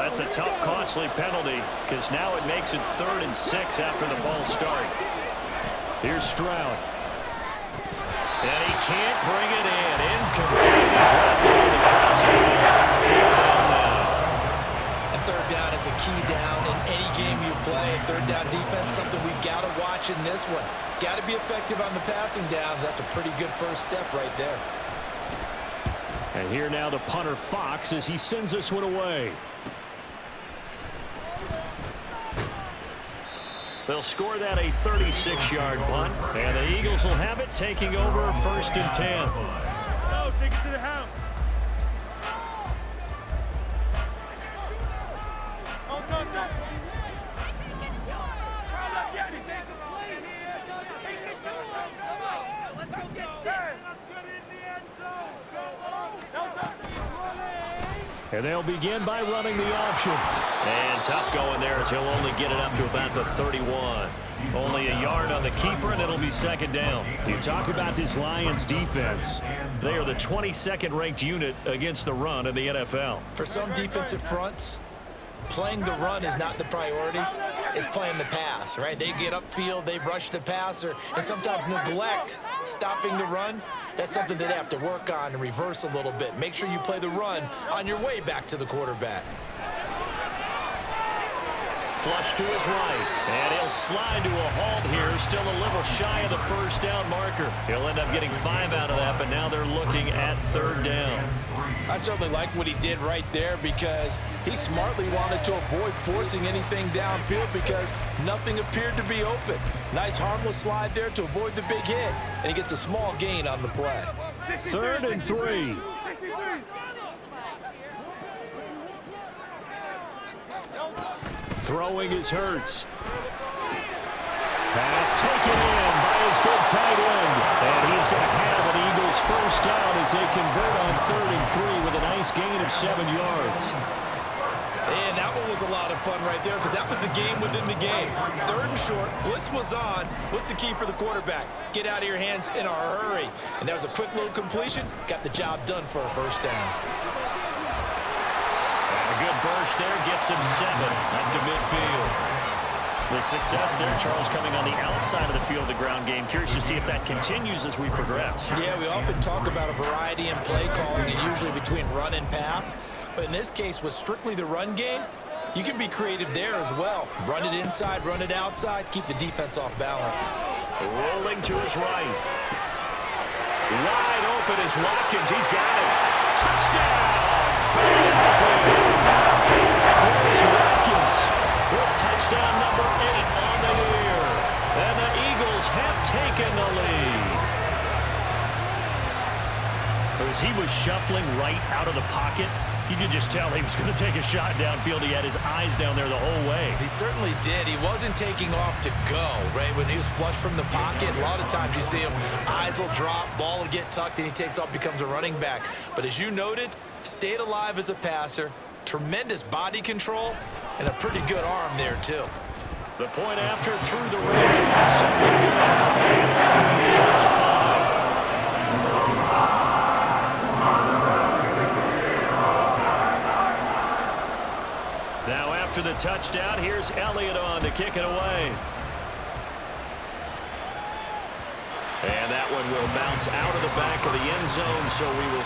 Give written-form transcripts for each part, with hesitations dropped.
That's a tough, costly penalty because now it makes it 3rd and 6 after the false start. Here's Stroud. And he can't bring it in. Incomplete. Dropped it on the crossing. Field down now. And 3rd down is a key down in any game you play. 3rd down defense, something we've got to watch in this one. Got to be effective on the passing downs. That's a pretty good first step right there. And here now the punter Fox as he sends this one away. They'll score that a 36-yard punt. And the Eagles will have it, taking over 1st and 10. No, take it to the house. Oh, no. Let's go get set. And they'll begin by running the option. And tough going there as he'll only get it up to about the 31. Only a yard on the keeper, and it'll be 2nd down. You talk about this Lions defense. They are the 22nd ranked unit against the run in the NFL. For some defensive fronts, playing the run is not the priority. It's playing the pass, right? They get upfield, they rush the passer, and sometimes neglect stopping the run. That's something that they have to work on and reverse a little bit. Make sure you play the run on your way back to the quarterback. Flush to his right, and he'll slide to a halt here, still a little shy of the 1st down marker. He'll end up getting 5 out of that, but now they're looking at 3rd down. I certainly like what he did right there because he smartly wanted to avoid forcing anything downfield because nothing appeared to be open. Nice harmless slide there to avoid the big hit, and he gets a small gain on the play. 3rd and 3. Throwing is Hurts. Pass taken in by his big tight end. And he's going to have an Eagles 1st down as they convert on 3rd and 3 with a nice gain of 7 yards. And that one was a lot of fun right there because that was the game within the game. 3rd and short, blitz was on. What's the key for the quarterback? Get out of your hands in a hurry. And that was a quick little completion. Got the job done for a 1st down. A good burst there gets him 7 up to midfield. The success there, Charles, coming on the outside of the field, the ground game. Curious to see if that continues as we progress. Yeah, we often talk about a variety in play calling and usually between run and pass. But in this case, with strictly the run game, you can be creative there as well. Run it inside, run it outside, keep the defense off balance. Rolling to his right. Wide open is Watkins. He's got it. Touchdown! Chris Watkins with touchdown number 8 on the year. And the Eagles have taken the lead. As he was shuffling right out of the pocket, you could just tell he was going to take a shot downfield. He had his eyes down there the whole way. He certainly did. He wasn't taking off to go, right? When he was flush from the pocket, a lot of times you see him, eyes will drop, ball will get tucked, and he takes off, becomes a running back. But as you noted, stayed alive as a passer, tremendous body control, and a pretty good arm there, too. The point after through the range. He's up to 5. Now after the touchdown, here's Elliott on to kick it away. And that one will bounce out of the back of the end zone, so we will...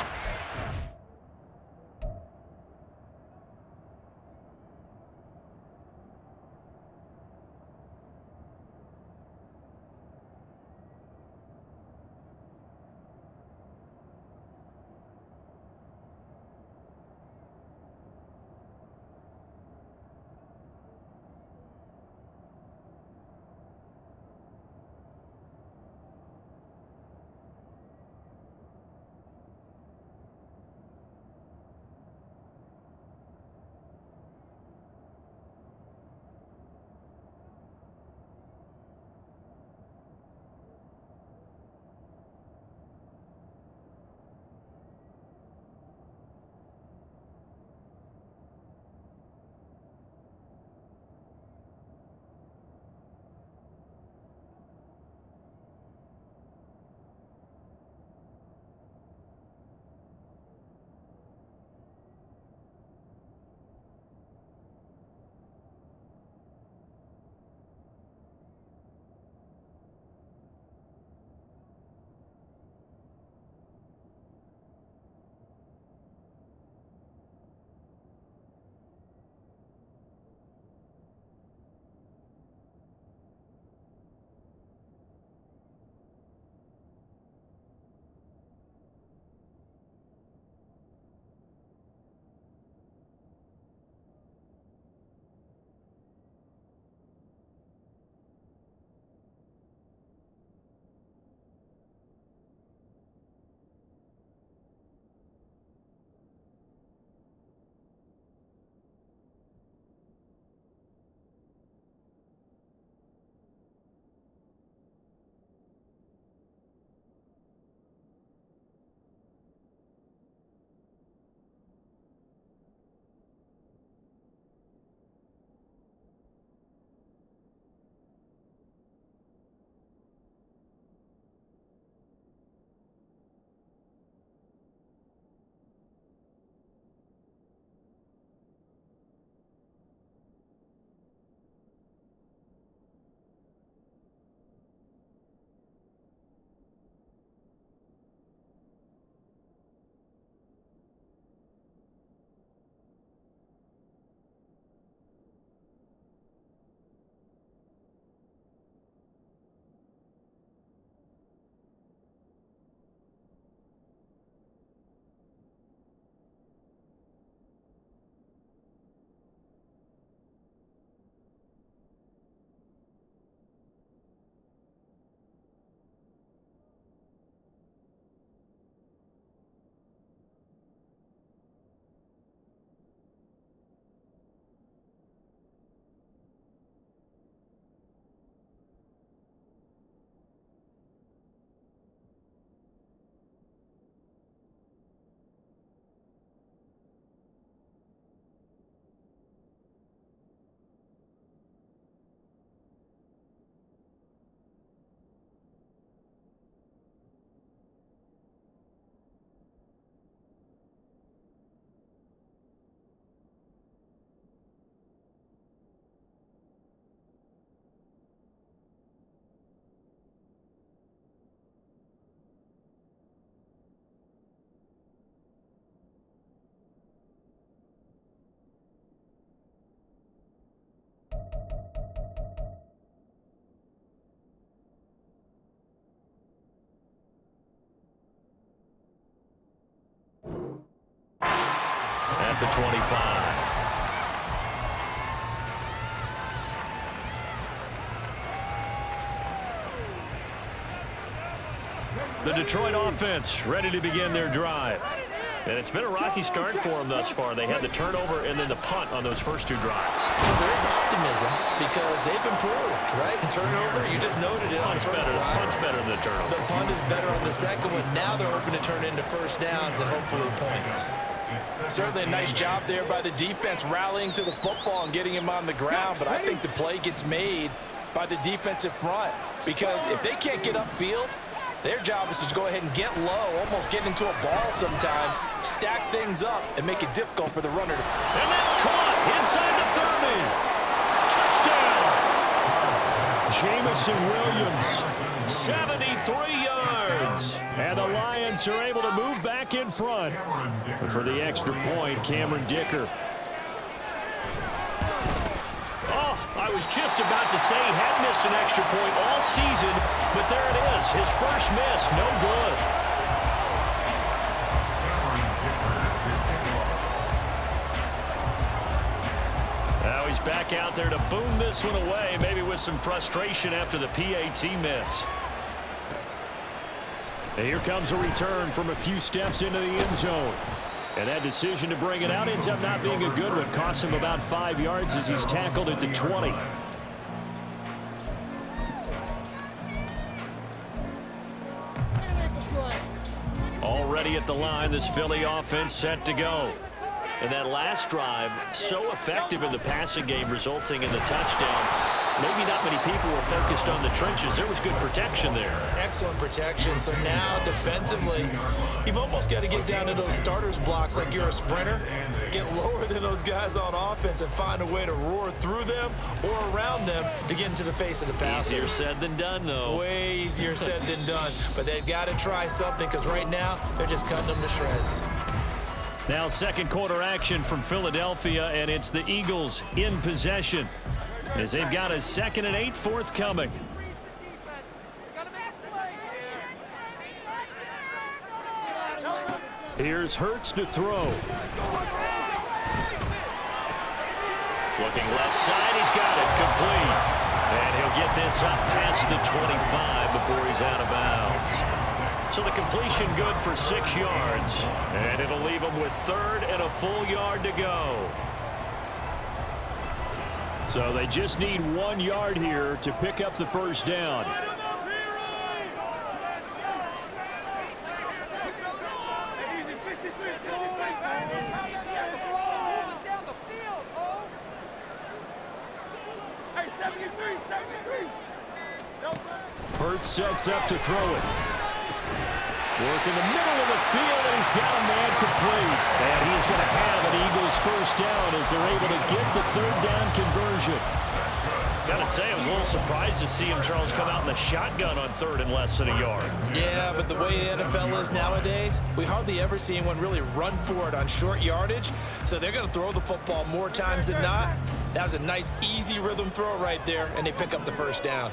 at the 25. The Detroit offense ready to begin their drive. And it's been a rocky start for them thus far. They had the turnover and then the punt on those first two drives. So there's optimism because they've improved, right? Turnover, you just noted it. Punt's better than the turnover. The punt is better on the second one. Now they're hoping to turn into first downs and hopefully points. Certainly a nice job there by the defense rallying to the football and getting him on the ground. But I think the play gets made by the defensive front because if they can't get upfield, their job is to go ahead and get low, almost get into a ball sometimes, stack things up, and make it difficult for the runner. And that's caught inside the 30. Touchdown. Jamison Williams, 73 yards. And the Lions are able to move back in front. For the extra point, Cameron Dicker. I was just about to say he had missed an extra point all season, but there it is. His first miss, no good. Now he's back out there to boom this one away, maybe with some frustration after the PAT miss. And here comes a return from a few steps into the end zone. And that decision to bring it out ends up not being a good one. Costs him about 5 yards as he's tackled at the 20. Already at the line, this Philly offense set to go. And that last drive, so effective in the passing game, resulting in the touchdown. Maybe not many people were focused on the trenches. There was good protection there. Excellent protection. So now defensively, you've almost got to get down to those starters blocks like you're a sprinter. Get lower than those guys on offense and find a way to roar through them or around them to get into the face of the passer. Easier said than done, though. Way easier said than done. But they've got to try something because right now they're just cutting them to shreds. Now second quarter action from Philadelphia, and it's the Eagles in possession as they've got a 2nd and 8 forthcoming. Here's Hurts to throw. Looking left side, he's got it complete. And he'll get this up past the 25 before he's out of bounds. So the completion good for 6 yards. And it'll leave him with 3rd and a full yard to go. So they just need 1 yard here to pick up the first down. Hurts sets up to throw it. Work in the middle of the field, and he's got a man complete. And he's going to have an Eagles first down as they're able to get the 3rd down conversion. Gotta say, I was a little surprised to see him, Charles, come out in the shotgun on 3rd and less than a yard. Yeah, but the way the NFL is nowadays, we hardly ever see anyone really run for it on short yardage. So they're going to throw the football more times than not. That was a nice, easy rhythm throw right there, and they pick up the first down.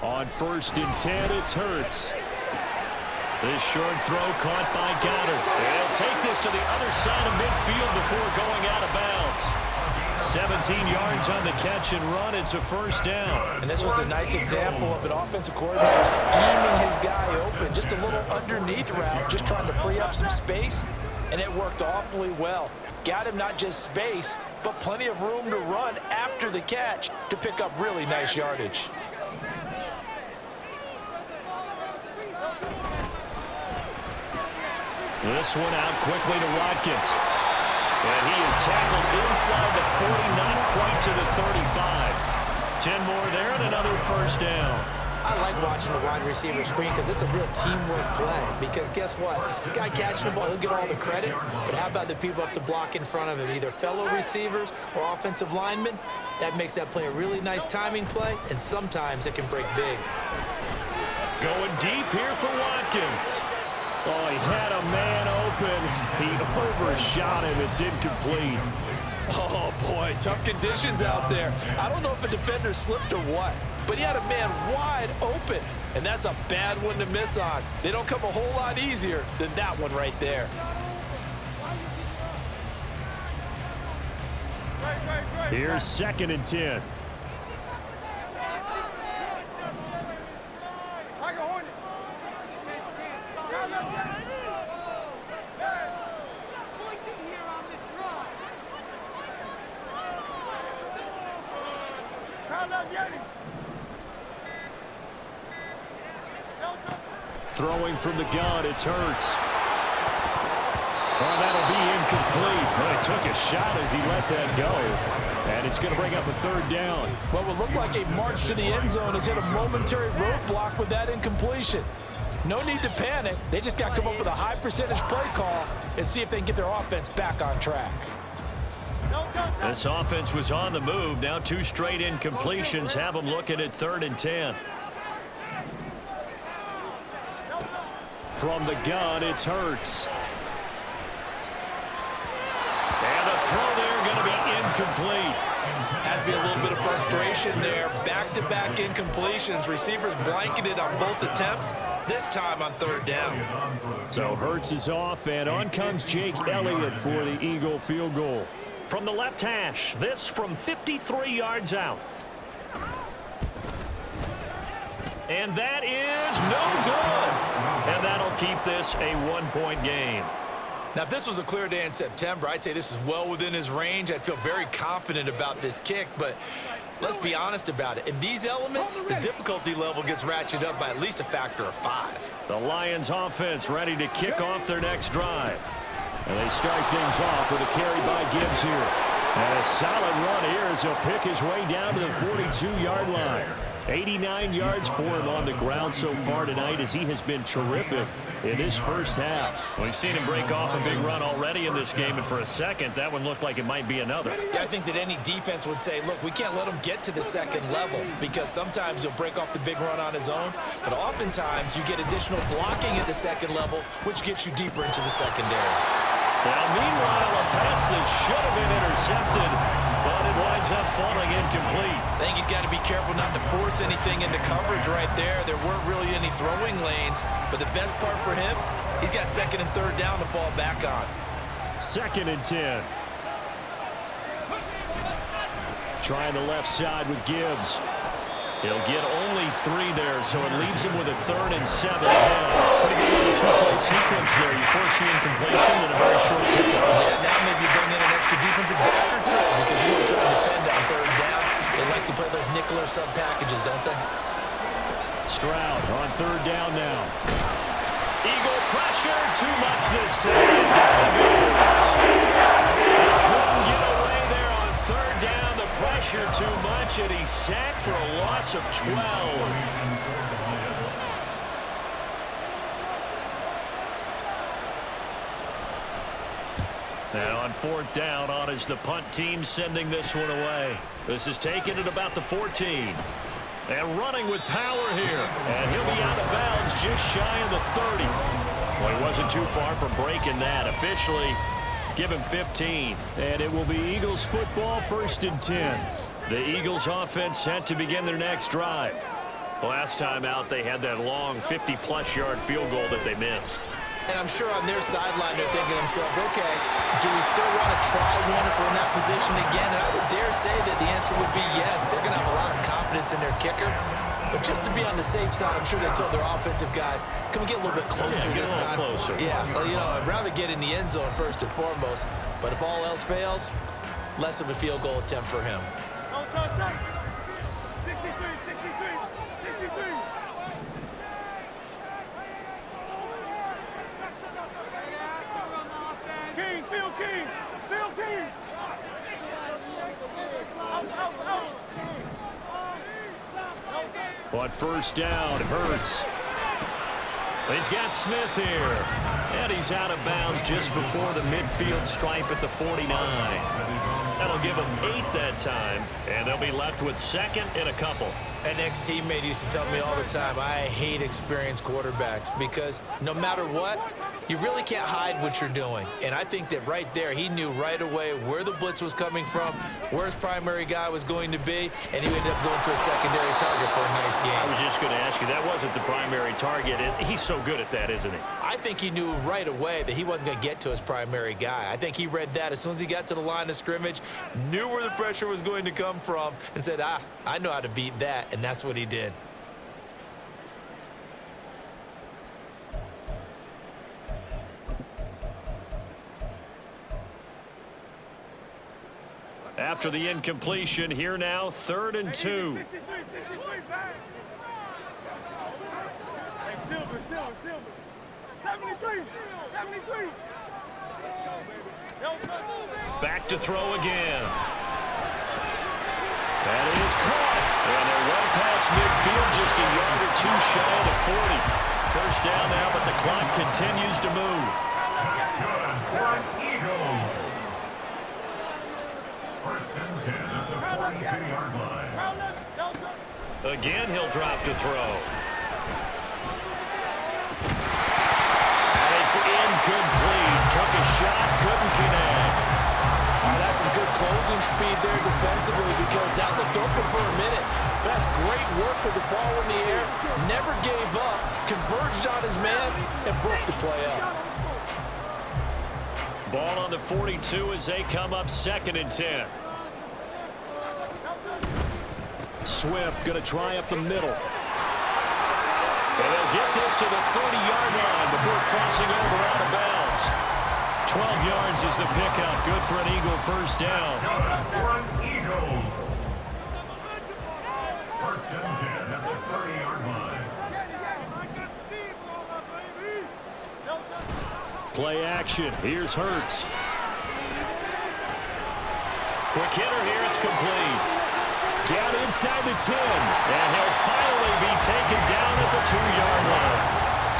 On 1st and 10, it's Hurts. This short throw caught by Goddard. They'll take this to the other side of midfield before going out of bounds. 17 yards on the catch and run. It's a first down. And this was a nice example of an offensive coordinator scheming his guy open. Just a little underneath route, just trying to free up some space, and it worked awfully well. Got him not just space, but plenty of room to run after the catch to pick up really nice yardage. This one out quickly to Watkins. And he is tackled inside the 40, not quite to the 35. 10 more there and another first down. I like watching the wide receiver screen because it's a real teamwork play. Because guess what? The guy catching the ball, he'll get all the credit. But how about the people up to block in front of him, either fellow receivers or offensive linemen? That makes that play a really nice timing play, and sometimes it can break big. Going deep here for Watkins. Oh, he had a man open. He overshot him. It's incomplete. Oh, boy, tough conditions out there. I don't know if a defender slipped or what, but he had a man wide open. And that's a bad one to miss on. They don't come a whole lot easier than that one right there. Here's 2nd and 10. Throwing from the gun, it's Hurts. Oh, that'll be incomplete. Well, he took a shot as he let that go. And it's going to bring up a 3rd down. What would look like a march to the end zone has hit a momentary roadblock with that incompletion. No need to panic. They just got to come up with a high percentage play call and see if they can get their offense back on track. This offense was on the move. Now 2 straight incompletions have them looking at 3rd and 10. From the gun, it's Hurts. And the throw there going to be incomplete. Has to be a little bit of frustration there. Back-to-back incompletions. Receivers blanketed on both attempts, this time on 3rd down. So Hurts is off, and on comes Jake Elliott for the Eagle field goal. From the left hash, this from 53 yards out. And that is no good. And that'll keep this a 1-point game. Now, if this was a clear day in September, I'd say this is well within his range. I'd feel very confident about this kick, but let's be honest about it. In these elements, the difficulty level gets ratcheted up by at least a factor of 5. The Lions offense ready to kick off their next drive. And they start things off with a carry by Gibbs here. And a solid run here as he'll pick his way down to the 42-yard line. 89 yards for him on the ground so far tonight as he has been terrific in his first half. We've seen him break off a big run already in this game, and for a second, that one looked like it might be another. Yeah, I think that any defense would say, look, we can't let him get to the 2nd level because sometimes he'll break off the big run on his own, but oftentimes you get additional blocking at the 2nd level, which gets you deeper into the secondary. Now, meanwhile, a pass that should have been intercepted, but it winds up falling incomplete. I think he's got to be careful not to force anything into coverage right there. There weren't really any throwing lanes, but the best part for him, he's got 2nd and 3rd down to fall back on. 2nd and 10. Trying the left side with Gibbs. He'll get only 3 there, so it leaves him with a 3rd and 7 ahead. Pretty good little 2-play sequence there. You force the incompletion and a very short pickup. Yeah, now maybe you bring in an extra defensive back or 2 because you want to try to defend on 3rd down. They like to play those nickel or sub packages, don't they? Stroud on 3rd down now. Eagle pressure, too much this time. Couldn't get away there on 3rd down. The pressure too much, and he's sacked for a loss of 12. And on 4th down, on is the punt team sending this one away. This is taken at about the 14. And running with power here. And he'll be out of bounds just shy of the 30. Well, he wasn't too far from breaking that. Officially, give him 15. And it will be Eagles football, 1st and 10. The Eagles offense set to begin their next drive. Last time out, they had that long 50-plus yard field goal that they missed. And I'm sure on their sideline they're thinking to themselves, okay, do we still want to try one if we're in that position again? And I would dare say that the answer would be yes. They're going to have a lot of confidence in their kicker. But just to be on the safe side, I'm sure they told their offensive guys, can we get a little bit closer this time? Closer. Yeah, well, you know, I'd rather get in the end zone first and foremost. But if all else fails, less of a field goal attempt for him. 63. King. On 1st down, Hurts. He's got Smith here. And he's out of bounds just before the midfield stripe at the 49. That'll give them 8 that time, and they'll be left with second and a couple. An ex-teammate used to tell me all the time, I hate experienced quarterbacks because no matter what, you really can't hide what you're doing. And I think that right there, he knew right away where the blitz was coming from, where his primary guy was going to be, and he ended up going to a secondary target for a nice game. I was just going to ask you, that wasn't the primary target. He's so good at that, isn't he? I think he knew right away that he wasn't going to get to his primary guy. I think he read that as soon as he got to the line of scrimmage, knew where the pressure was going to come from, and said, I know how to beat that, and that's what he did. After the incompletion, here now, 3rd and 2. Hey, Silver. 73. Back to throw again. That is caught. And they're well past midfield, just a yard or 2 shy of the 40. First down now, but the clock continues to move. First and 10 at the 42-yard line. Again, he'll drop to throw. And it's incomplete. Took a shot, couldn't connect. That's some good closing speed there defensively because that looked open for a minute. That's great work with the ball in the air. Never gave up, converged on his man, and broke the play up. Ball on the 42 as they come up 2nd and 10. Swift going to try up the middle. And they'll get this to the 30-yard line before crossing over out of bounds. 12 yards is the pickup. Good for an Eagle first down. Eagles. First and 10 at the 30-yard line. Play action. Here's Hurts. Quick hitter here. It's complete. Down inside the 10. And he'll finally be taken down at the 2-yard line.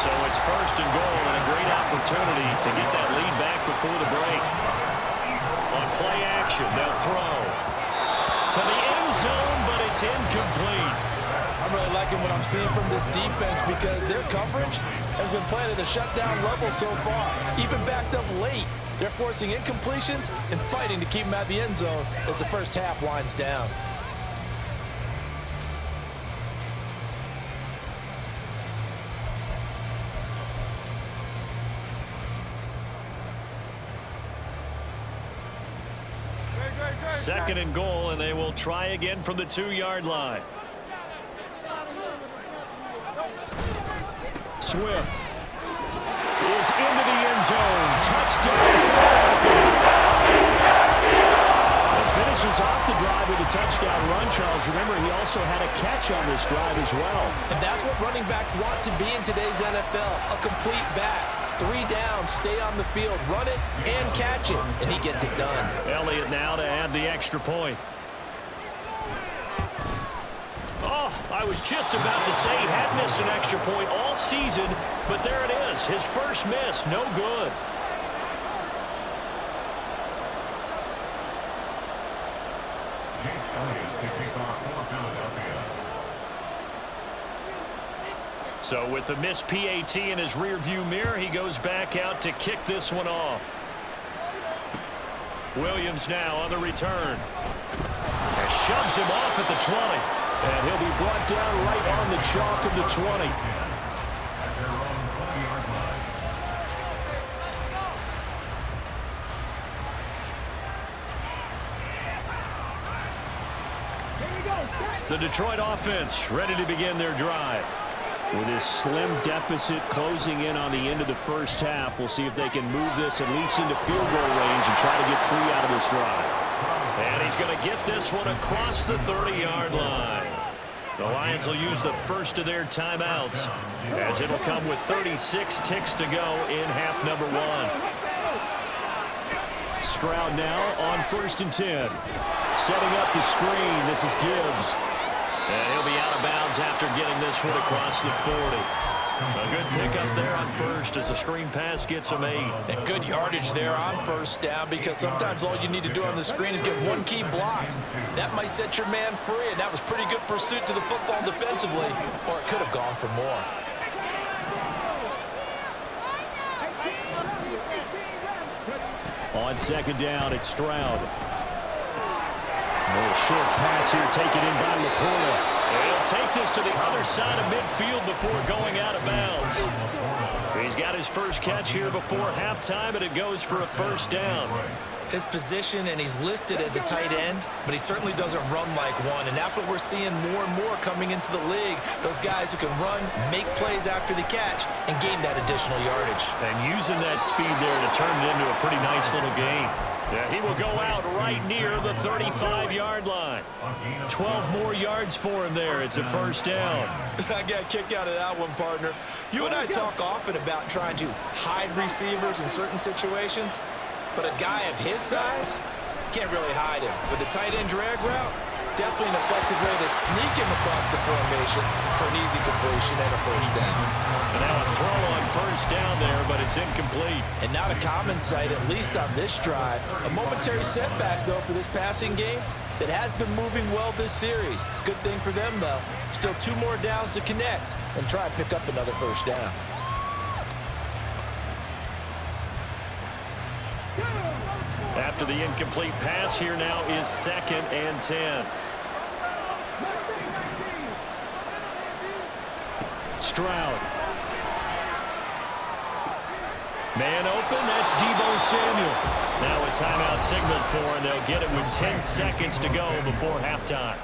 So it's 1st and goal and a great opportunity to get that lead back before the break. On play action, they'll throw to the end zone, but it's incomplete. I'm really liking what I'm seeing from this defense because their coverage has been playing at a shutdown level so far. Even backed up late, they're forcing incompletions and fighting to keep them at the end zone as the first half winds down. Second and goal, and they will try again from the 2-yard line. Swift is into the end zone. Touchdown, Philadelphia. And finishes off the drive with a touchdown run, Charles. Remember, he also had a catch on this drive as well. And that's what running backs want to be in today's NFL, a complete back. 3 down, stay on the field, run it, and catch it, and he gets it done. Elliott now to add the extra point. Oh, I was just about to say he had missed an extra point all season, but there it is, his first miss, no good. So with the missed PAT in his rearview mirror, he goes back out to kick this one off. Williams now on the return. And shoves him off at the 20. And he'll be brought down right on the chalk of the 20. The Detroit offense ready to begin their drive. With this slim deficit closing in on the end of the first half, we'll see if they can move this at least into field goal range and try to get 3 out of this drive. And he's going to get this one across the 30-yard line. The Lions will use the first of their timeouts, as it'll come with 36 ticks to go in half number 1. Stroud now on 1st and 10. Setting up the screen, this is Gibbs. And he'll be out of bounds after getting this one across the 40. A good pickup there on first as the screen pass gets him 8. And good yardage there on first down, because sometimes all you need to do on the screen is get one key block. That might set your man free, and that was pretty good pursuit to the football defensively, or it could have gone for more. On second down, it's Stroud. A little short pass here taken in by LaPorta. He'll take this to the other side of midfield before going out of bounds. He's got his first catch here before halftime, and it goes for a first down. His position, and he's listed as a tight end, but he certainly doesn't run like one, and that's what we're seeing more and more coming into the league. Those guys who can run, make plays after the catch, and gain that additional yardage. And using that speed there to turn it into a pretty nice little game. Yeah, he will go out right near the 35-yard line. 12 more yards for him there. It's a first down. I got a kick out of that one, partner. You and I talk often about trying to hide receivers in certain situations, but a guy of his size can't really hide him. With the tight end drag route, definitely an effective way to sneak him across the formation for an easy completion and a first down. And now a throw on first down there, but it's incomplete. And not a common sight, at least on this drive. A momentary setback, though, for this passing game that has been moving well this series. Good thing for them, though. Still 2 more downs to connect and try and pick up another first down. After the incomplete pass, here now is 2nd and 10. Stroud. Man open, that's Deebo Samuel. Now a timeout signaled for, and they'll get it with 10 seconds to go before halftime.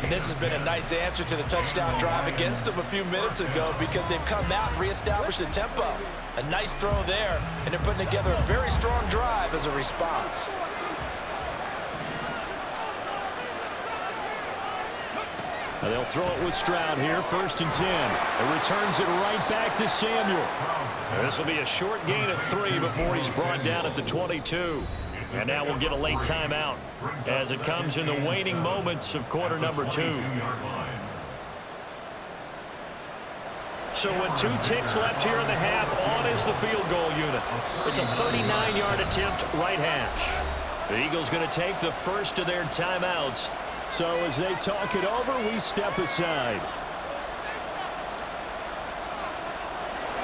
And this has been a nice answer to the touchdown drive against them a few minutes ago, because they've come out and reestablished the tempo. A nice throw there, and they're putting together a very strong drive as a response. And they'll throw it with Stroud here, 1st and 10. And returns it right back to Samuel. This will be a short gain of 3 before he's brought down at the 22. And now we'll get a late timeout as it comes in the waning moments of quarter number 2. So with 2 ticks left here in the half, on is the field goal unit. It's a 39-yard attempt, right hash. The Eagles going to take the first of their timeouts. So as they talk it over, we step aside.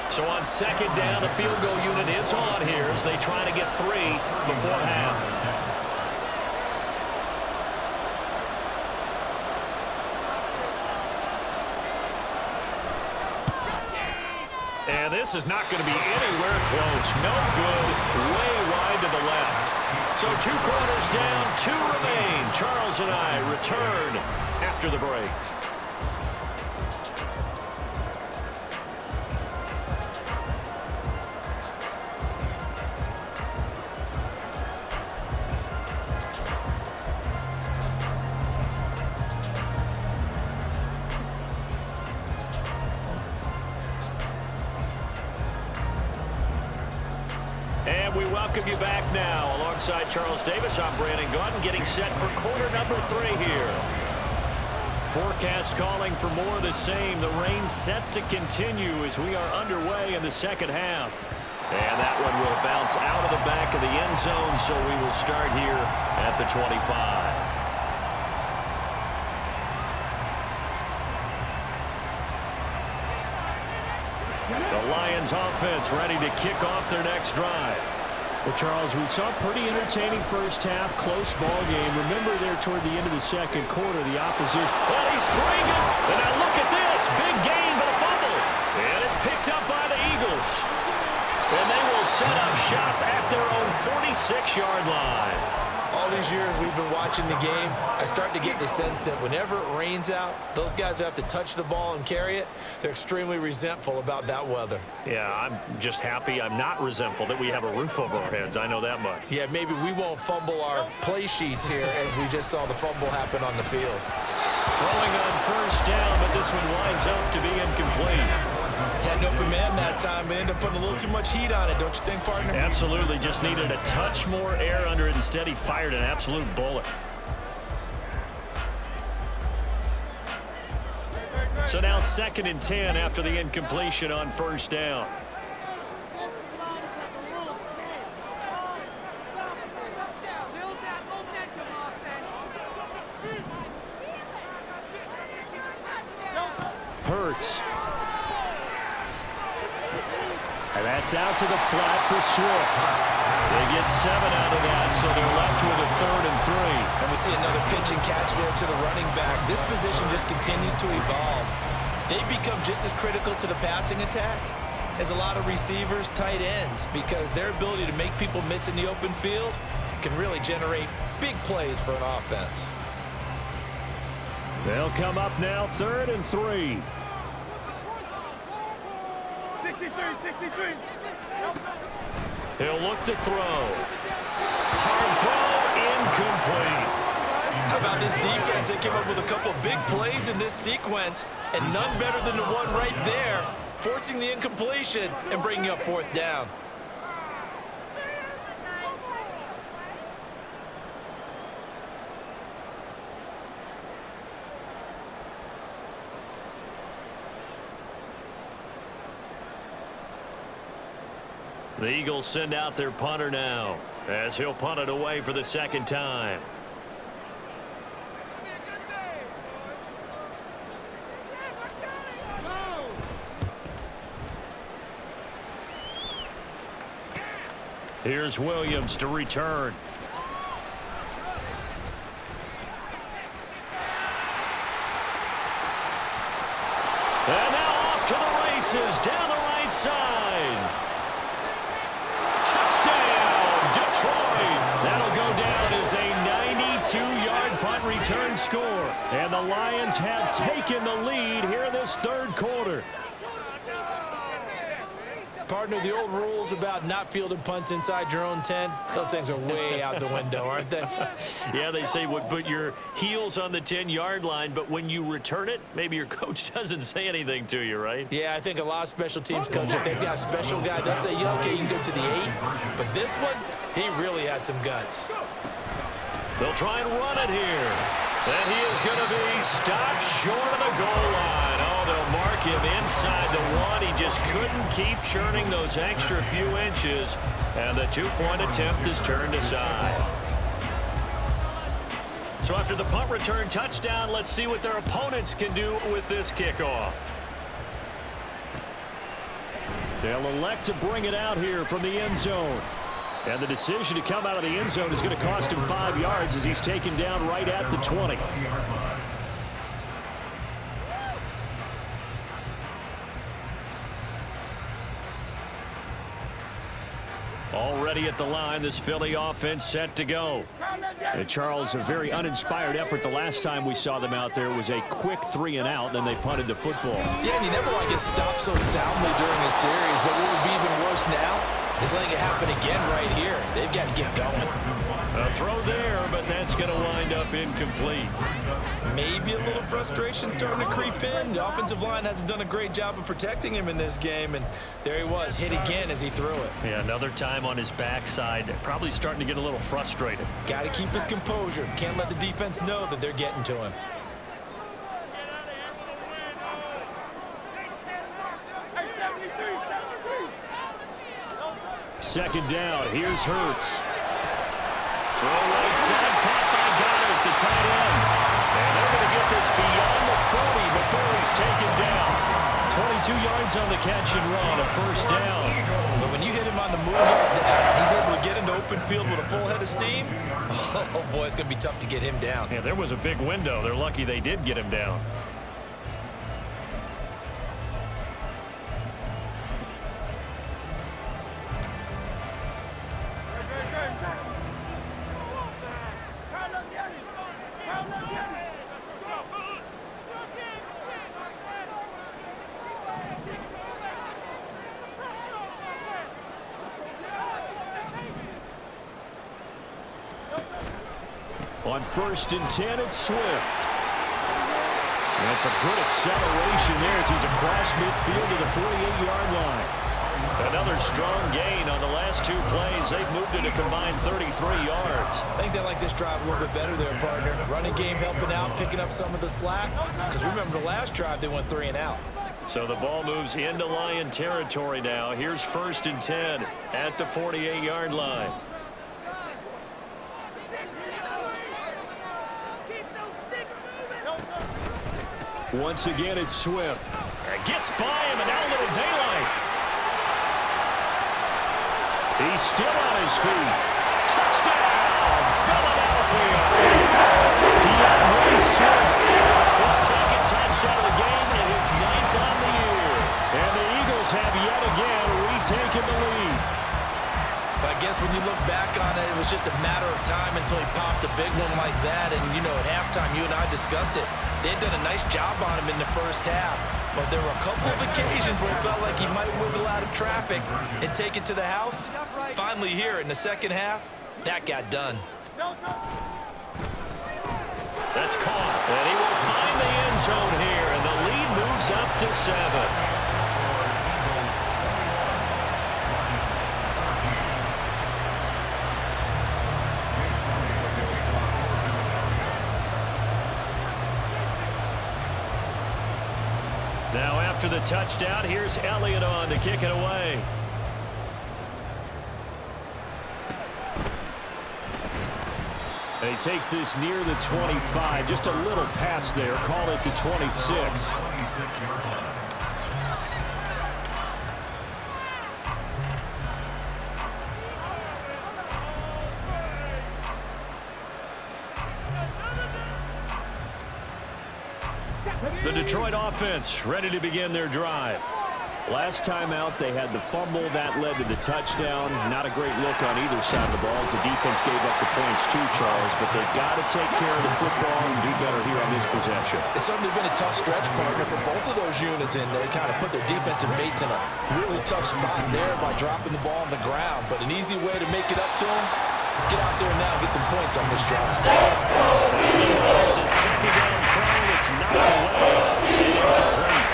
So on second down, the field goal unit is on here as they try to get 3 before half. And this is not going to be anywhere close. No good. Way wide to the left. So 2 quarters down, 2 remain. Charles and I return after the break. And we welcome you back now. Alongside Charles Davis, I'm Brandon Gaudin, getting set for quarter number 3 here. Forecast calling for more of the same. The rain set to continue as we are underway in the second half. And that one will bounce out of the back of the end zone, so we will start here at the 25. The Lions offense ready to kick off their next drive. Well, Charles, we saw a pretty entertaining first half, close ball game. Remember there toward the end of the second quarter, the opposition. Oh, he's freeing it. And now look at this. Big gain, but a fumble. And it's picked up by the Eagles. And they will set up shop at their own 46-yard line. All these years we've been watching the game, I start to get the sense that whenever it rains out, those guys who have to touch the ball and carry it, they're extremely resentful about that weather. Yeah, I'm just happy I'm not resentful that we have a roof over our heads. I know that much. Yeah, maybe we won't fumble our play sheets here as we just saw the fumble happen on the field. Throwing on first down, but this one winds up to be incomplete. Had an open man that time, but ended up putting a little too much heat on it, don't you think, partner? Absolutely. Just needed a touch more air under it. Instead, he fired an absolute bullet. So now 2nd and 10 after the incompletion on 1st down. Hurts. And that's out to the flat for Swift. They get 7 out of that, so they're left with a 3rd and 3. And we see another pitch and catch there to the running back. This position just continues to evolve. They become just as critical to the passing attack as a lot of receivers, tight ends, because their ability to make people miss in the open field can really generate big plays for an offense. They'll come up now 3rd and 3. 63. He'll look to throw. Hard throw, incomplete. How about this defense? They came up with a couple of big plays in this sequence, and none better than the one right there, forcing the incompletion and bringing up 4th down. The Eagles send out their punter now, as he'll punt it away for the 2nd time. Here's Williams to return. And now off to the races down the right side. Touchdown, Detroit. That'll go down as a 92-yard punt return score. And the Lions have taken the lead here in this 3rd quarter. Partner, the old rules about not fielding punts inside your own 10, those things are way out the window, aren't they? Yeah, they say put your heels on the 10-yard line, but when you return it, maybe your coach doesn't say anything to you, right? Yeah, I think a lot of special teams coaches, if they've got a special guy, they'll say, yeah, okay, you can go to the 8. But this one, he really had some guts. They'll try and run it here. And he is going to be stopped short of the goal line. Oh, they'll mark him inside the 1. He just couldn't keep churning those extra few inches. And the 2-point attempt is turned aside. So after the punt return touchdown, let's see what their opponents can do with this kickoff. They'll elect to bring it out here from the end zone. And the decision to come out of the end zone is going to cost him 5 yards as he's taken down right at the 20. Already at the line, this Philly offense set to go. And Charles, a very uninspired effort the last time we saw them out there was a quick 3 and out, then they punted the football. Yeah, and you never want to get stopped so soundly during a series, but what would be even worse now is letting it happen again right here. They've got to get going. A throw there, but that's going to wind up incomplete. Maybe a little frustration starting to creep in. The offensive line hasn't done a great job of protecting him in this game, and there he was, hit again as he threw it. Yeah, another time on his backside. Probably starting to get a little frustrated. Got to keep his composure. Can't let the defense know that they're getting to him. Second down, here's Hurts. Throw right side, caught by Goddard, the tight end. And they're going to get this beyond the 40 before he's taken down. 22 yards on the catch and run, a 1st down. But when you hit him on the move like that, he's able to get into open field with a full head of steam. Oh, boy, it's going to be tough to get him down. Yeah, there was a big window. They're lucky they did get him down. On 1st and 10, it's Swift. That's a good acceleration there as he's across midfield to the 48-yard line. Another strong gain on the last 2 plays. They've moved it a combined 33 yards. I think they like this drive a little bit better there, partner. Running game helping out, picking up some of the slack. Because remember the last drive, they went 3 and out. So the ball moves into Lion territory now. Here's 1st and 10 at the 48-yard line. Once again, it's Swift. Gets by him, and now a little daylight. He's still on his feet. Touchdown, Philadelphia. DeAndre Swift. His 2nd touchdown of the game and his 9th on the year. And the Eagles have yet again retaken the lead. But I guess when you look back on it, it was just a matter of time until he popped a big one like that. And, you know, at halftime, you and I discussed it. They had done a nice job on him in the first half. But there were a couple of occasions where it felt like he might wiggle out of traffic and take it to the house. Finally here in the second half, that got done. That's caught. And he will find the end zone here. And the lead moves up to 7. Now after the touchdown, here's Elliott on to kick it away. And he takes this near the 25. Just a little pass there. Call it the 26. The Detroit offense ready to begin their drive. Last time out, they had the fumble. That led to the touchdown. Not a great look on either side of the ball as the defense gave up the points too, Charles. But they've got to take care of the football and do better here on this possession. It's certainly been a tough stretch, partner, for both of those units in there. They kind of put their defensive mates in a really tough spot there by dropping the ball on the ground. But an easy way to make it up to them, get out there now and get some points on this drive. There's a 2nd down throw. It's knocked away and incomplete.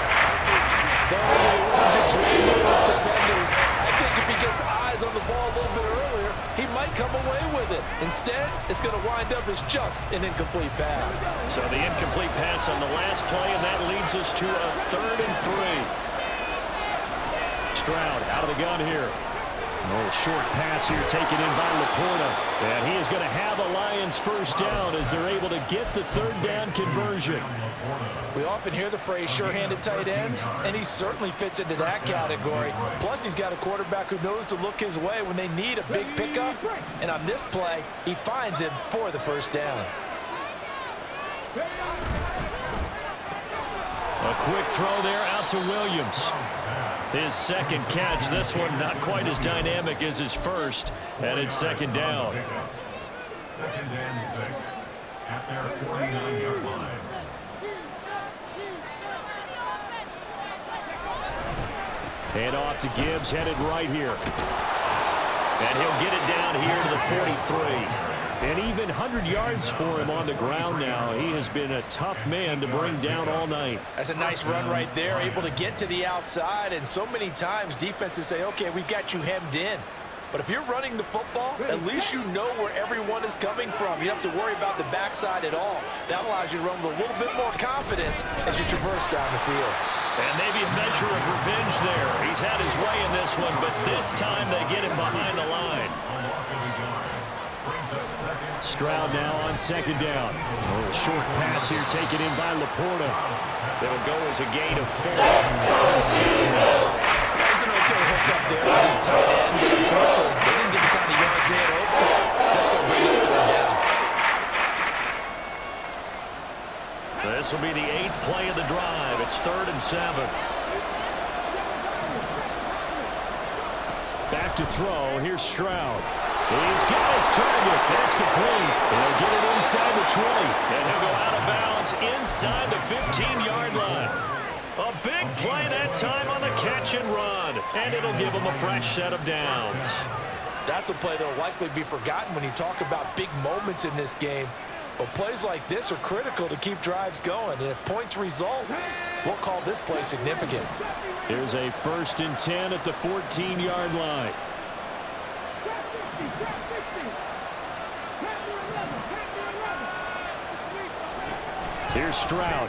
Those are the ones that drain those defenders. I think if he gets eyes on the ball a little bit earlier, he might come away with it. Instead, it's going to wind up as just an incomplete pass. So the incomplete pass on the last play, and that leads us to a 3rd and 3. Stroud out of the gun here. A little short pass here taken in by Laporta. And he is going to have a Lions 1st down as they're able to get the 3rd down conversion. We often hear the phrase sure-handed tight ends, and he certainly fits into that category. Plus, he's got a quarterback who knows to look his way when they need a big pickup. And on this play, he finds him for the 1st down. A quick throw there out to Williams. His 2nd catch. This one not quite as dynamic as his first. And it's 2nd down. 2nd and 6 at their 49-yard line. Hand off to Gibbs, headed right here. And he'll get it down here to the 43. And even 100 yards for him on the ground now. He has been a tough man to bring down all night. That's a nice run right there, able to get to the outside. And so many times defenses say, okay, we got you hemmed in. But if you're running the football, at least you know where everyone is coming from. You don't have to worry about the backside at all. That allows you to run with a little bit more confidence as you traverse down the field. And maybe a measure of revenge there. He's had his way in this one, but this time they get him behind the line. Stroud now on 2nd down. A little short pass here taken in by Laporta. That'll go as a gain of 4. 3rd and 7 now. That was an okay hook up there with his tight end, but unfortunately, they didn't get the kind of yards they had hoped for. That's going to bring up 3rd down. This will be the 8th play of the drive. It's 3rd and 7. Back to throw. Here's Stroud. He's got his target. That's complete. He'll get it inside the 20. And he'll go out of bounds inside the 15-yard line. A big play that time on the catch and run. And it'll give him a fresh set of downs. That's a play that will likely be forgotten when you talk about big moments in this game. But plays like this are critical to keep drives going. And if points result, We'll call this play significant. Here's a 1st and 10 at the 14-yard line. Here's Stroud.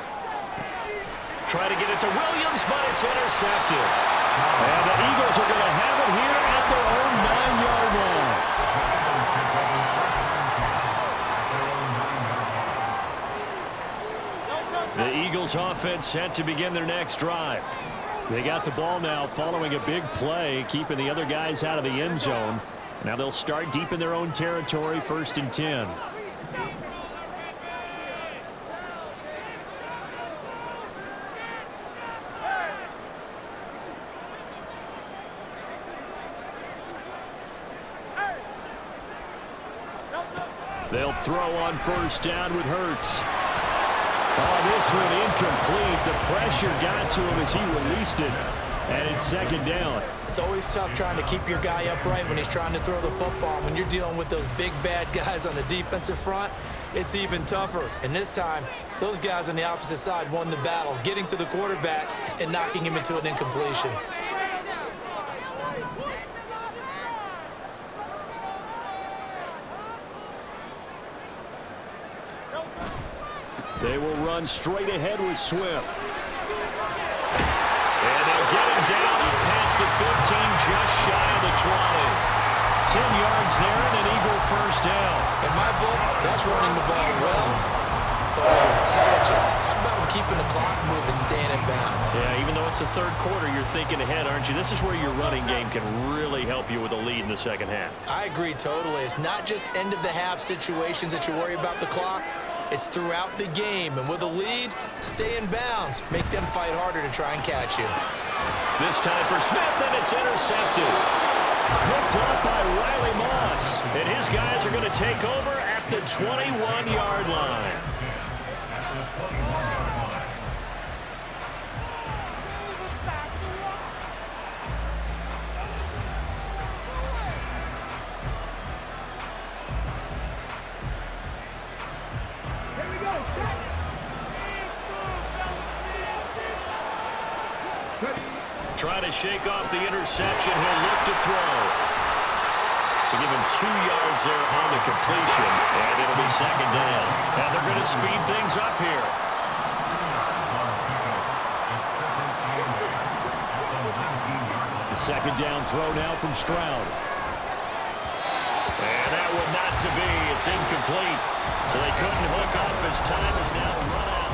Try to get it to Williams, but it's intercepted. And the Eagles are going to have it here at their own 9-yard line. The Eagles offense set to begin their next drive. They got the ball now following a big play, keeping the other guys out of the end zone. Now they'll start deep in their own territory, 1st and 10. They'll throw on 1st down with Hurts. Oh, this one incomplete. The pressure got to him as he released it, and it's 2nd down. It's always tough trying to keep your guy upright when he's trying to throw the football. When you're dealing with those big, bad guys on the defensive front, it's even tougher. And this time, those guys on the opposite side won the battle, getting to the quarterback and knocking him into an incompletion. They will run straight ahead with Swift. And they'll get him down past the 15, just shy of the 20. 10 yards there and an Eagle 1st down. In my book, that's running the ball well, but with intelligence. How about him keeping the clock moving, staying in bounds? Yeah, even though it's the 3rd quarter, you're thinking ahead, aren't you? This is where your running game can really help you with a lead in the 2nd half. I agree totally. It's not just end-of-the-half situations that you worry about the clock. It's throughout the game, and with a lead, stay in bounds. Make them fight harder to try and catch you. This time for Smith, and it's intercepted. Picked up by Riley Moss, and his guys are going to take over at the 21-yard line. Try to shake off the interception. He'll look to throw. So give him 2 yards there on the completion, and it'll be 2nd down. And they're going to speed things up here. The 2nd down throw now from Stroud. And that one not to be. It's incomplete. So they couldn't hook up as time is now run out.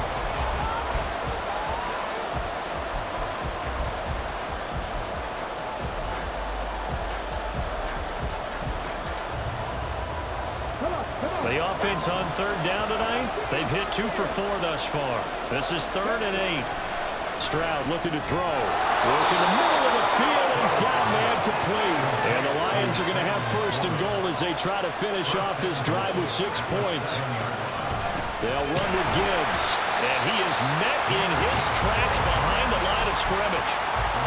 The offense on 3rd down tonight, they've hit 2 for 4 thus far. This is 3rd and 8. Stroud looking to throw. Working the middle of the field, and he's got man complete. And the Lions are going to have 1st and goal as they try to finish off this drive with 6 points. They'll run with Gibbs, and he is met in his tracks behind the line of scrimmage.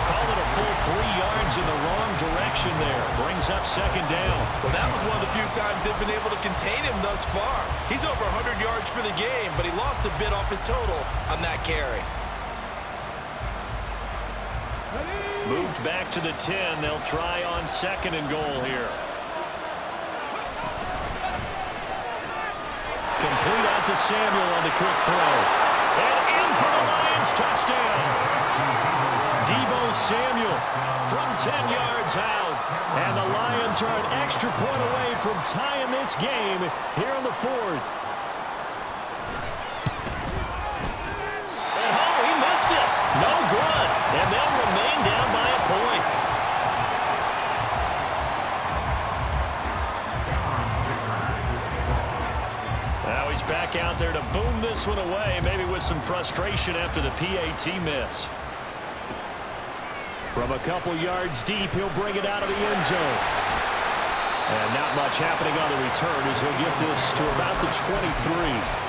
Call it a full 3 yards in the wrong direction there. Brings up 2nd down. Well, that was one of the few times they've been able to contain him thus far. He's over 100 yards for the game, but he lost a bit off his total on that carry. Moved back to the 10. They'll try on 2nd and goal here. Complete out to Samuel on the quick throw. And in for the Lions, touchdown. Deebo Samuel from 10 yards out. And the Lions are an extra point away from tying this game here in the 4th. And oh, he missed it. No good. And they'll remain down by a point. Now he's back out there to boom this one away, maybe with some frustration after the PAT miss. From a couple yards deep, he'll bring it out of the end zone. And not much happening on the return as he'll get this to about the 23.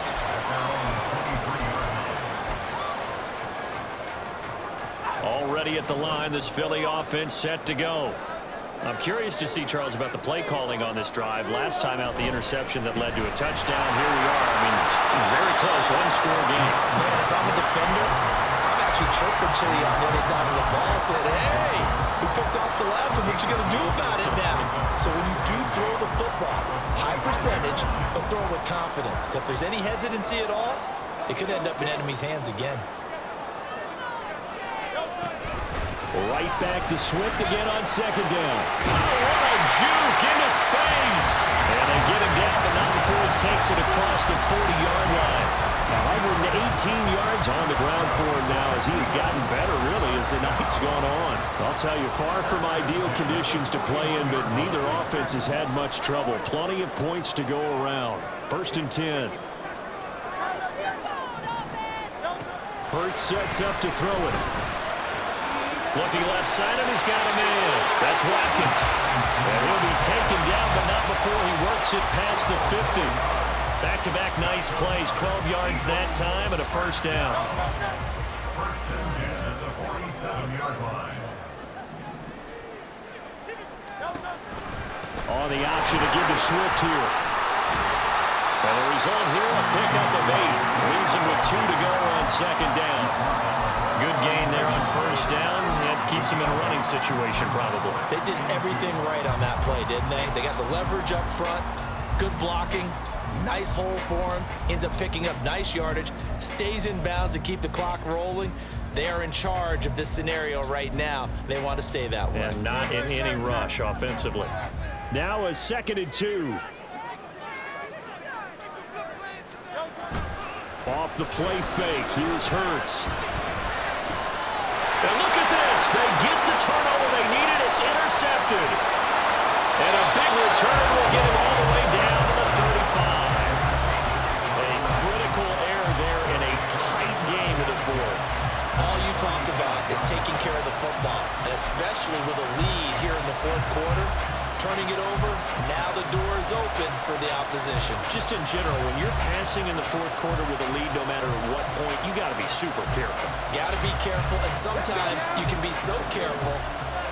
Already at the line, this Philly offense set to go. I'm curious to see, Charles, about the play calling on this drive. Last time out, the interception that led to a touchdown. Here we are. I mean, very close, one-score game. Man, if I'm a defender, I'm actually chirping Chili on the other side of the ball, said, hey, we picked off the last one. What you going to do about it now? So when you do throw the football, high percentage, but throw it with confidence. If there's any hesitancy at all, it could end up in enemy's hands again. Right back to Swift again on second down. Oh, what a juke into space. And they get him down, but not before he takes it across the 40-yard line. 118 yards on the ground for him now as he's gotten better, really, as the night's gone on. I'll tell you, far from ideal conditions to play in, but neither offense has had much trouble. Plenty of points to go around. 1st and 10. Hurts sets up to throw it. Looking left side, and he's got him in. That's Watkins. And he'll be taken down, but not before he works it past the 50. Back-to-back nice plays, 12 yards that time, and a first down. 1st and 10 at the 47-yard line. On the option to give to Swift here. And the result here, a pickup of 8. Leaves him with 2 to go on second down. Good gain there on first down. And keeps him in a running situation, probably. They did everything right on that play, didn't they? They got the leverage up front, good blocking, nice hole for him, ends up picking up nice yardage, stays in bounds to keep the clock rolling. They are in charge of this scenario right now. They want to stay that way. And not in any rush offensively. Now a 2nd and 2. Off the play fake, here's Hurts. And look at this. They get the turnover they needed. It's intercepted. And a big return will get him all the way down to the 35. A critical error there in a tight game in the 4th. All you talk about is taking care of the football, and especially with a lead here in the 4th quarter. Turning it over, now the door is open for the opposition. Just in general, when you're passing in the 4th quarter with a lead, no matter what point, you got to be super careful. Got to be careful, and sometimes you can be so careful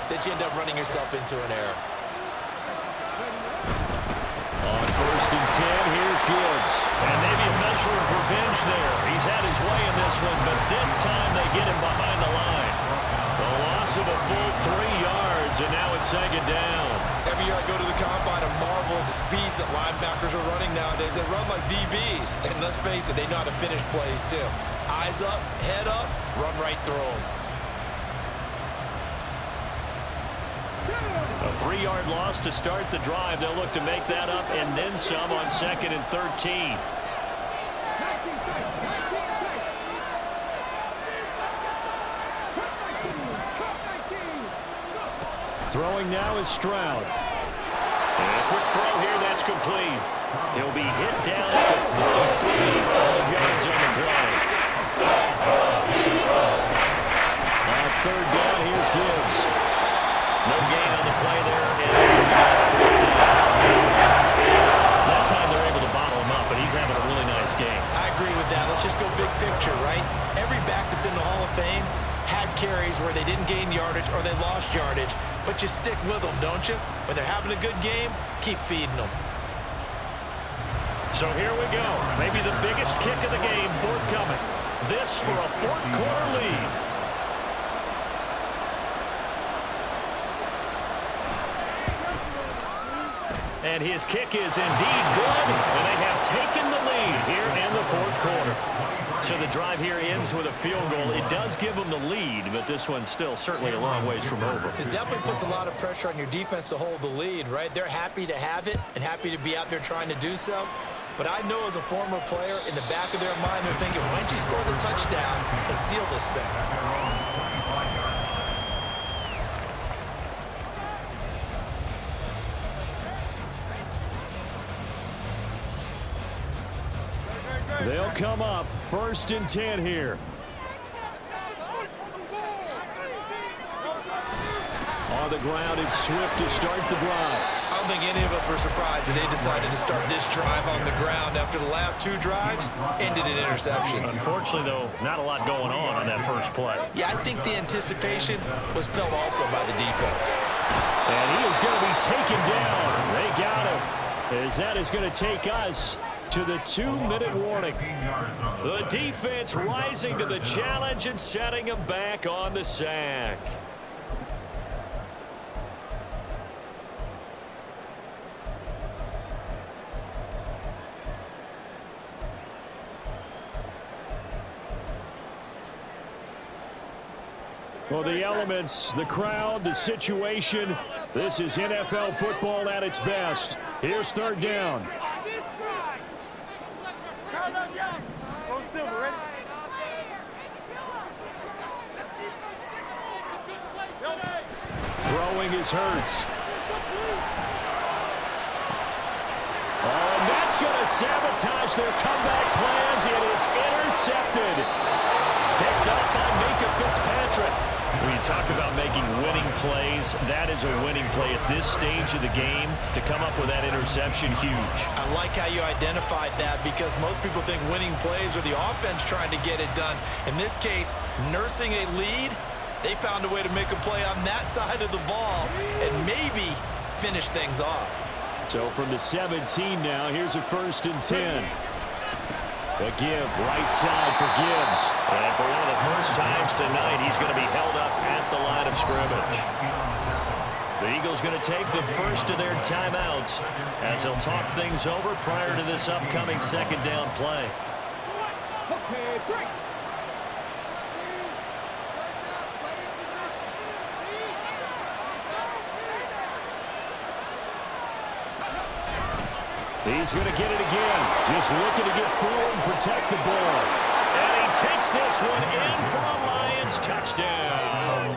that you end up running yourself into an error. On 1st and 10, here's Gibbs. And maybe a measure of revenge there. He's had his way in this one, but this time they get him behind the line. The loss of a full 3 yards, and now it's 2nd down. Every year I go to the combine and marvel at the speeds that linebackers are running nowadays. They run like DBs. And let's face it, they know how to finish plays too. Eyes up, head up, run right through them. A 3-yard loss to start the drive. They'll look to make that up and then some on 2nd and 13. Throwing now is Stroud. And a quick throw here, that's complete. He'll be hit down at the 43, 5 yards on the play. On 3rd down, here's Gibbs. No gain on the play there, and that time they're able to bottle him up, but he's having a really nice game. I agree with that. Let's just go big picture, right? Every back that's in the Hall of Fame had carries where they didn't gain yardage or they lost yardage, but you stick with them, don't you? When they're having a good game, keep feeding them. So here we go. Maybe the biggest kick of the game forthcoming. This for a 4th quarter lead. And his kick is indeed good, and they have taken the lead here in the 4th quarter. So the drive here ends with a field goal. It does give them the lead, but this one's still certainly a long ways from over. It definitely puts a lot of pressure on your defense to hold the lead, right? They're happy to have it and happy to be out there trying to do so. But I know as a former player, in the back of their mind, they're thinking, why don't you score the touchdown and seal this thing? They'll come up 1st and 10 here. On the ground, it's Swift to start the drive. I don't think any of us were surprised that they decided to start this drive on the ground after the last 2 drives ended in interceptions. Unfortunately, though, not a lot going on that first play. Yeah, I think the anticipation was felt also by the defense. And he is going to be taken down. They got him. As that is going to take us to the 2-minute warning. The defense rising to the challenge and setting him back on the sack. Well, the elements, the crowd, the situation, this is NFL football at its best. Here's third down. Throwing is Hurts. Oh, and that's going to sabotage their comeback plans. It is intercepted. Picked up by Minka Fitzpatrick. When you talk about making winning plays, that is a winning play at this stage of the game. To come up with that interception, huge. I like how you identified that because most people think winning plays are the offense trying to get it done. In this case, nursing a lead, they found a way to make a play on that side of the ball and maybe finish things off. So from the 17 now, here's a 1st and 10. The give, right side for Gibbs. And for one of the first times tonight, he's going to be held up at the line of scrimmage. The Eagles going to take the first of their timeouts as they'll talk things over prior to this upcoming 2nd down play. He's going to get it again. Just looking to get forward and protect the ball. And he takes this one in for a Lions touchdown.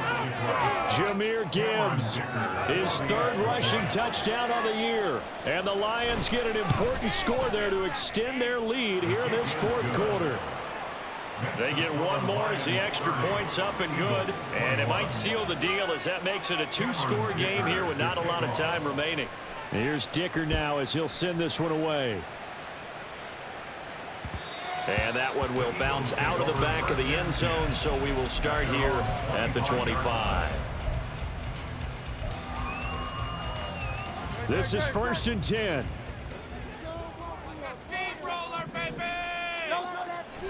Jahmyr Gibbs, his 3rd rushing touchdown on the year. And the Lions get an important score there to extend their lead here in this 4th quarter. They get one more as the extra point's up and good. And it might seal the deal as that makes it a 2-score game here with not a lot of time remaining. Here's Dicker now as he'll send this one away. And that one will bounce out of the back of the end zone, so we will start here at the 25. This is 1st and 10.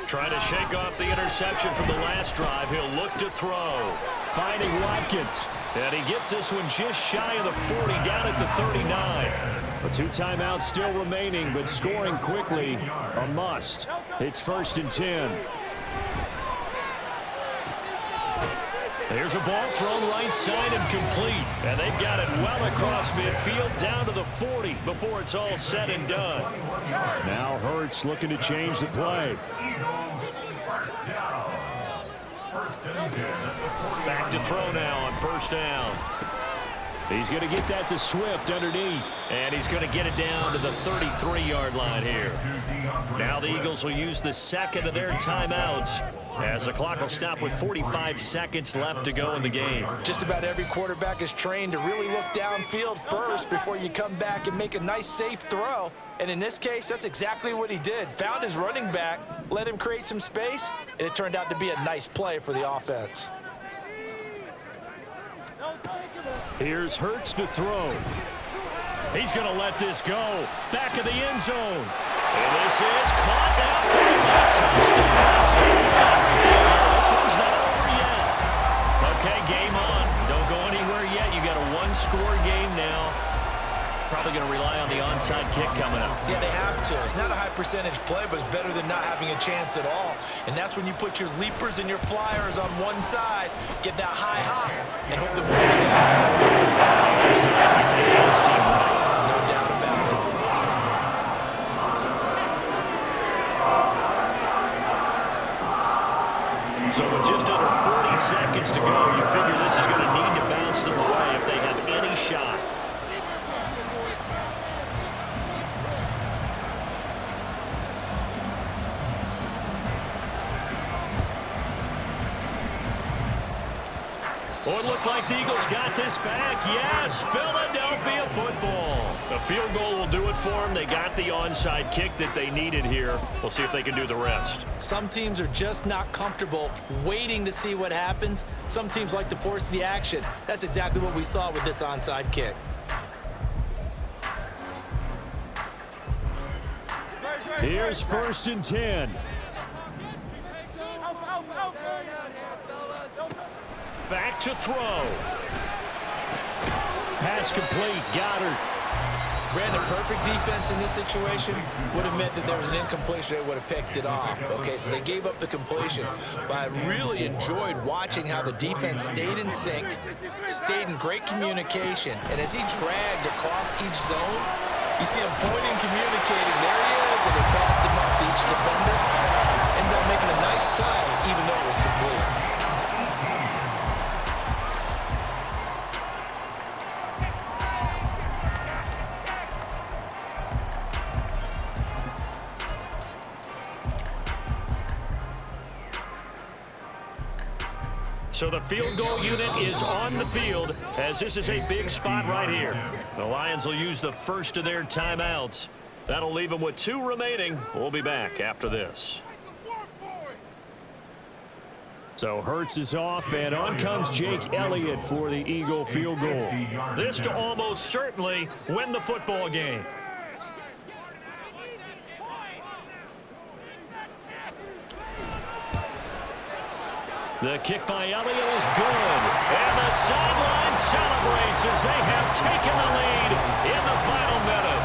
Trying to shake off the interception from the last drive. He'll look to throw. Finding Watkins. And he gets this one just shy of the 40, down at the 39. 2 timeouts still remaining, but scoring quickly, a must. It's 1st and 10. There's a ball thrown right side and complete. And they've got it well across midfield down to the 40 before it's all said and done. Now Hurts looking to change the play. Back to throw now on 1st down. He's going to get that to Swift underneath. And he's going to get it down to the 33-yard line here. Now the Eagles will use the 2nd of their timeouts as the clock will stop with 45 seconds left to go in the game. Just about every quarterback is trained to really look downfield first before you come back and make a nice, safe throw. And in this case, that's exactly what he did. Found his running back, let him create some space, and it turned out to be a nice play for the offense. Here's Hurts to throw. He's going to let this go. Back of the end zone. And this is caught now for a touchdown. This one's not over yet. Okay, game on. Don't go anywhere yet. You got a 1-score game now. Probably going to rely on the onside kick coming up. Yeah, they have to. It's not a high percentage play, but it's better than not having a chance at all. And that's when you put your leapers and your flyers on one side, get that high hop, and hope that one of the guys can come up with it. No doubt about it. So with just under 40 seconds to go, you figure this is going to need to bounce their way if they have any shot. Oh, it looked like the Eagles got this back. Yes, Philadelphia football. A field goal will do it for them. They got the onside kick that they needed here. We'll see if they can do the rest. Some teams are just not comfortable waiting to see what happens. Some teams like to force the action. That's exactly what we saw with this onside kick. Here's 1st and 10. Back to throw. Pass complete. Goddard. Brandon, perfect defense in this situation would have meant that there was an incompletion. They would have picked it off. Okay, so they gave up the completion. But I really enjoyed watching how the defense stayed in sync, stayed in great communication. And as he dragged across each zone, you see him pointing, communicating. There he is, and they passed him up to each defender. Ended up making a nice play, even though it was complete. So the field goal unit is on the field as this is a big spot right here. The Lions will use the first of their timeouts. That'll leave them with 2 remaining. We'll be back after this. So Hurts is off, and on comes Jake Elliott for the Eagle field goal. This to almost certainly win the football game. The kick by Elliott is good. And the sideline celebrates as they have taken the lead in the final minute.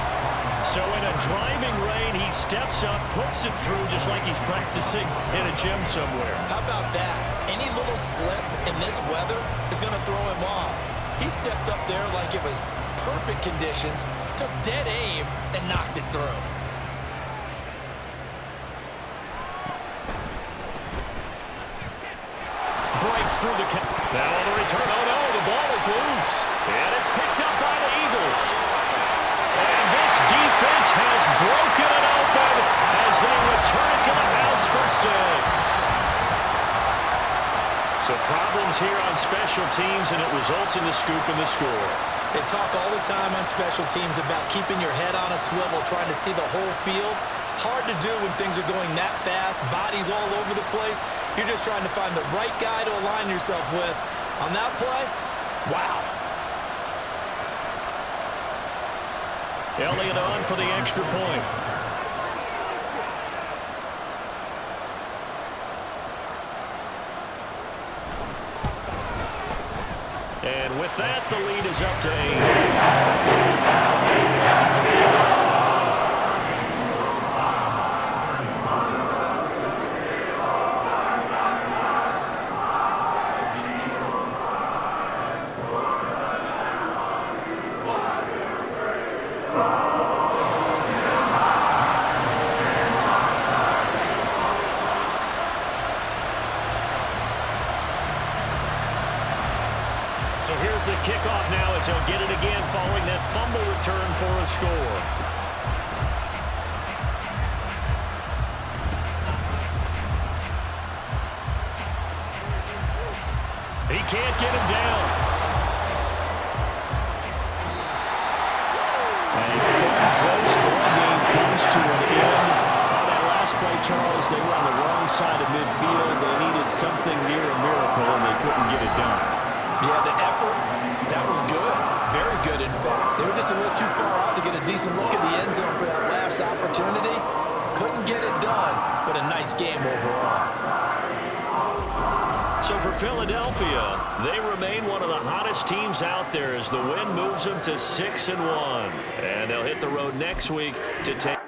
So in a driving rain, he steps up, puts it through just like he's practicing in a gym somewhere. How about that? Any little slip in this weather is going to throw him off. He stepped up there like it was perfect conditions, took dead aim, and knocked it through. Breaks through the now on the return. Oh no, the ball is loose. And it's picked up by the Eagles. And this defense has broken it open as they return it to the house for 6. So problems here on special teams, and it results in the scoop and the score. They talk all the time on special teams about keeping your head on a swivel, trying to see the whole field. Hard to do when things are going that fast, bodies all over the place. You're just trying to find the right guy to align yourself with. On that play, wow. Elliott on for the extra point. And with that, the lead is up to 8. So here's the kickoff now as he'll get it again following that fumble return for a score. He can't get him down. A fun, close ball game comes to an end. On that last play, Charles, they were on the wrong side of midfield. They needed something near a miracle, and they couldn't get it done. Yeah, the effort, that was good. Very good, in fact. They were just a little too far out to get a decent look at the end zone for that last opportunity. Couldn't get it done, but a nice game overall. So for Philadelphia, they remain one of the hottest teams out there as the win moves them to 6-1. And they'll hit the road next week to take